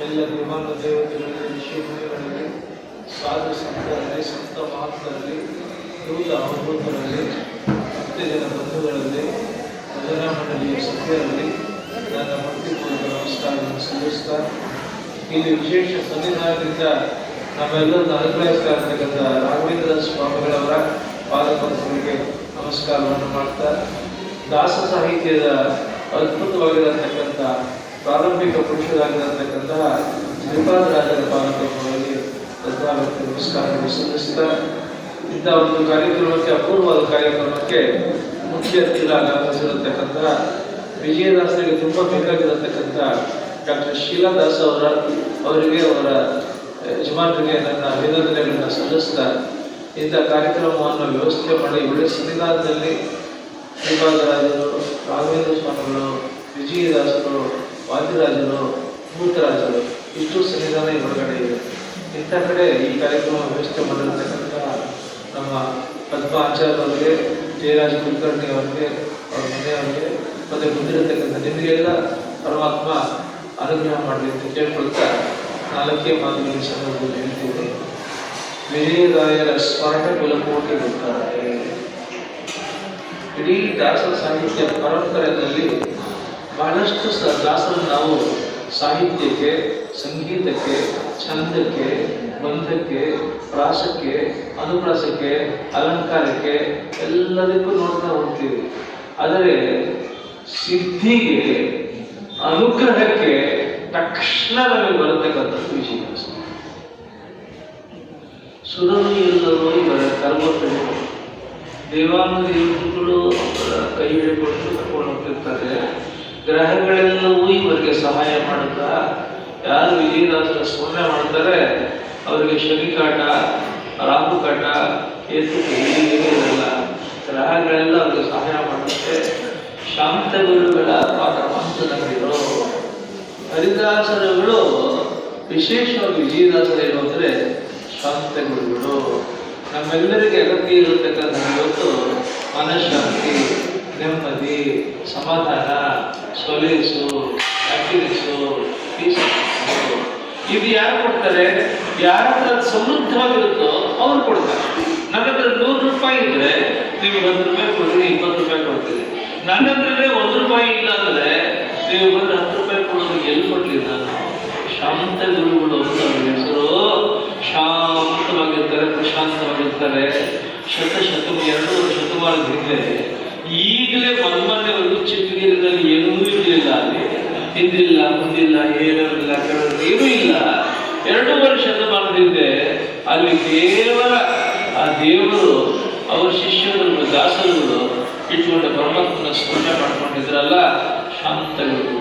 ಎಲ್ಲ ವಿಮಾನ ದೇವತೆಗಳಲ್ಲಿ ಋಷಿಮುನಿಗಳಲ್ಲಿ ಸಾಧು ಸಂತರಲ್ಲಿ ಸಂತ ಮಹಾತ್ಮರಲ್ಲಿ ದೂತ ಅವಧೂತರಲ್ಲಿ ಭಕ್ತಜನ ಬಂಧುಗಳಲ್ಲಿ ಭಜನಾ ಮಂಡಳಿಯ ಸಭ್ಯರಲ್ಲಿ ನನ್ನ ಭಕ್ತಿಪೂರ್ವಕ ನಮಸ್ಕಾರವನ್ನು ಸಲ್ಲಿಸ್ತಾ ಇಲ್ಲಿ ವಿಶೇಷ ಸನ್ನಿಧಾನದಿಂದ ನಮ್ಮೆಲ್ಲರನ್ನು ಅನುಗ್ರಹಿಸ್ತಾ ಇರ್ತಕ್ಕಂಥ ರಾಘವೇಂದ್ರ ಸ್ವಾಮಿಗಳವರ ಪಾದಪದ್ಮಗಳಿಗೆ ನಮಸ್ಕಾರವನ್ನು ಮಾಡ್ತಾ ದಾಸ ಸಾಹಿತ್ಯದ ಅದ್ಭುತವಾಗಿರತಕ್ಕಂಥ ಪ್ರಾರಂಭಿಕ ಪುರುಷರಾಗಿರತಕ್ಕಂತಹ ಶ್ರೀಪಾದರಾಜರ ಪಾದಪದ್ಮಗಳಿಗೆ ಶ್ರದ್ಧಾಭಕ್ತಿ ನಮಸ್ಕಾರವನ್ನು ಸಲ್ಲಿಸ್ತಾ ಇಂಥ ಒಂದು ಕಾರ್ಯಕ್ರಮಕ್ಕೆ ಅಪೂರ್ವವಾದ ಕಾರ್ಯಕ್ರಮಕ್ಕೆ ಮುಖ್ಯ ಅತಿಥಿಗಳಾಗಿ ಆಗಮಿಸಿರತಕ್ಕಂತಹ ವಿಜಯದಾಸರಿಗೆ ತುಂಬ ಬೇಕಾಗಿರತಕ್ಕಂಥ ಡಾಕ್ಟರ್ ಶೀಲಾದಾಸ್ ಅವರಿಗೆ ಅವರ ಯಜಮಾನರಿಗೆ ನನ್ನ ಅಭಿನಂದನೆಗಳನ್ನು ಸಲ್ಲಿಸ್ತಾ ಇಂಥ ಕಾರ್ಯಕ್ರಮವನ್ನು ವ್ಯವಸ್ಥೆ ಮಾಡಿ ಒಳ್ಳೆಯ ಸನ್ನಿಧಾನದಲ್ಲಿ ಶ್ರೀಪಾದರಾಜರು ರಾಘವೇಂದ್ರ ಸ್ವಾಮಿಗಳು ವಿಜಯದಾಸರು ವಾದಿರಾಜರು ಭೂತರಾಜರು ಇಷ್ಟು ಸನ್ನಿಧಾನ ಈ ಹೊರಗಡೆ ಇದೆ. ಇಂಥ ಕಡೆ ಈ ಕಾರ್ಯಕ್ರಮ ವ್ಯವಸ್ಥೆ ಮಾಡಿರತಕ್ಕಂಥ ನಮ್ಮ ಪದ್ಮಾಚಾರ್ಯವರಿಗೆ ಜಯರಾಜ ಕುಲಕರ್ಣಿ ಅವರಿಗೆ ಅವ್ರ ಮನೆಯವರಿಗೆ ಮತ್ತು ಬಂದಿರತಕ್ಕಂಥ ನಿಮಗೆಲ್ಲ ಪರಮಾತ್ಮ ಅನುಗ್ರಹ ಮಾಡಲಿ ಅಂತ ಕೇಳ್ಕೊಳ್ತಾ ನಾಲ್ಕೇ ಮಾತುಗಳ ಸಂದರ್ಭದಲ್ಲಿ ಹೇಳ್ತೀನಿ. ವಿಜಯರಾಯರ ಸ್ಮರಣ ಕುಲಕೋಟಿ ಗೊತ್ತಾರೆ. ಇಡೀ ದಾಸ ಸಾಹಿತ್ಯ ಪರಂಪರೆಯಲ್ಲಿ ಬಹಳಷ್ಟು ದಾಸರನ್ನು ನಾವು ಸಾಹಿತ್ಯಕ್ಕೆ, ಸಂಗೀತಕ್ಕೆ, ಛಂದಕ್ಕೆ, ಬಂಧಕ್ಕೆ, ಪ್ರಾಸಕ್ಕೆ, ಅನುಪ್ರಾಸಕ್ಕೆ, ಅಲಂಕಾರಕ್ಕೆ ಎಲ್ಲದಕ್ಕೂ ನೋಡ್ತಾ ಹೋಗ್ತೀವಿ. ಆದರೆ ಸಿದ್ಧಿಗೆ, ಅನುಗ್ರಹಕ್ಕೆ ತಕ್ಷಣ ನಮಗೆ ಬರತಕ್ಕಂಥದ್ದು ವಿಜಯದಾಸ. ಸುರರು ಎಲ್ಲರೂ ಇವರ ಕರ್ಮಗಳು ದೇವಾನುದೇವತೆಗಳು ಕೈ ಹಿಡಿಕೊಂಡು ಕರ್ಕೊಂಡು ಹೋಗ್ತಿರ್ತಾರೆ. ಗ್ರಹಗಳೆಲ್ಲವೂ ಇವರಿಗೆ ಸಹಾಯ ಮಾಡುತ್ತಾ ಯಾರು ವಿಜಯದಾಸರ ಸ್ಮರಣೆ ಮಾಡ್ತಾರೆ ಅವರಿಗೆ ಶನಿಕಾಟ, ರಾಹುಕಾಟ, ಕೇತು ಇರಲ್ಲ. ಗ್ರಹಗಳೆಲ್ಲ ಅವರಿಗೆ ಸಹಾಯ ಮಾಡುತ್ತೆ. ಶಾಂತಗುರುಗಳ ಪಾತ್ರವಂತನಲ್ಲಿರೋ ಹರಿದಾಸರುಗಳು ವಿಶೇಷವಾಗಿ ವಿಜಯದಾಸರು ಏನು ಅಂದರೆ ಶಾಂತಗುರುಗಳು. ನಮ್ಮೆಲ್ಲರಿಗೆ ಅಗತ್ಯ ಇರತಕ್ಕಂಥ ಇವತ್ತು ಮನಃಶಾಂತಿ, ನೆಮ್ಮದಿ, ಸಮಾಧಾನ, ಸೊಲೇಸು, ಹ್ಯಾಪಿನೆಸ್ಸು, ಪೀಸ್ ಇದು ಯಾರು ಕೊಡ್ತಾರೆ? ಯಾರ ಹತ್ರ ಸಮೃದ್ಧವಾಗಿರುತ್ತೋ ಅವ್ರು ಕೊಡ್ತಾರೆ. ನನ್ನ ಹತ್ರ 100 ರೂಪಾಯಿ ಇದ್ರೆ ನೀವು 10 ರೂಪಾಯಿ ಕೊಡ್ತೀನಿ, 20 ರೂಪಾಯಿ ಕೊಡ್ತೀನಿ. ನನ್ನ ಹತ್ರನೇ 1 ರೂಪಾಯಿ ಇಲ್ಲ ಅಂದರೆ ನೀವು ಬಂದು 10 ರೂಪಾಯಿ ಕೊಡೋದು ಎಲ್ಲಿ ಕೊಡ್ಲಿ ನಾನು? ಶಾಂತ ಗುರುಗಳು ಅಂತ ಅವ್ರ ಹೆಸರು. ಶಾಂತವಾಗಿರ್ತಾರೆ, ಪ್ರಶಾಂತವಾಗಿರ್ತಾರೆ. 2 ಶತಮಾನದ ಹಿಂದೆ ಈಗಲೇ ಮೊನ್ನೆವರೆಗೂ ಚಿತ್ರಗಿರಿದಲ್ಲಿ ಏನೂ ಇರಲಿಲ್ಲ. ಅಲ್ಲಿ ಹಿಂದಿಲ್ಲ, ಮುಂದಿಲ್ಲ, ಹೇಳೋದಿಲ್ಲ, ಕೇಳೋದಿಲ್ಲ, ಏನೂ ಇಲ್ಲ. 2.5 ಶತಮಾನದ ಹಿಂದೆ ಅಲ್ಲಿ ಕೇವಲ ಆ ದೇವರು ಅವರ ಶಿಷ್ಯರುಗಳು, ದಾಸರುಗಳು ಇಟ್ಕೊಂಡು ಪರಮಾತ್ಮನ ಸ್ಮರಣೆ ಮಾಡ್ಕೊಂಡಿದ್ರಲ್ಲ, ಶಾಂತಗಳು.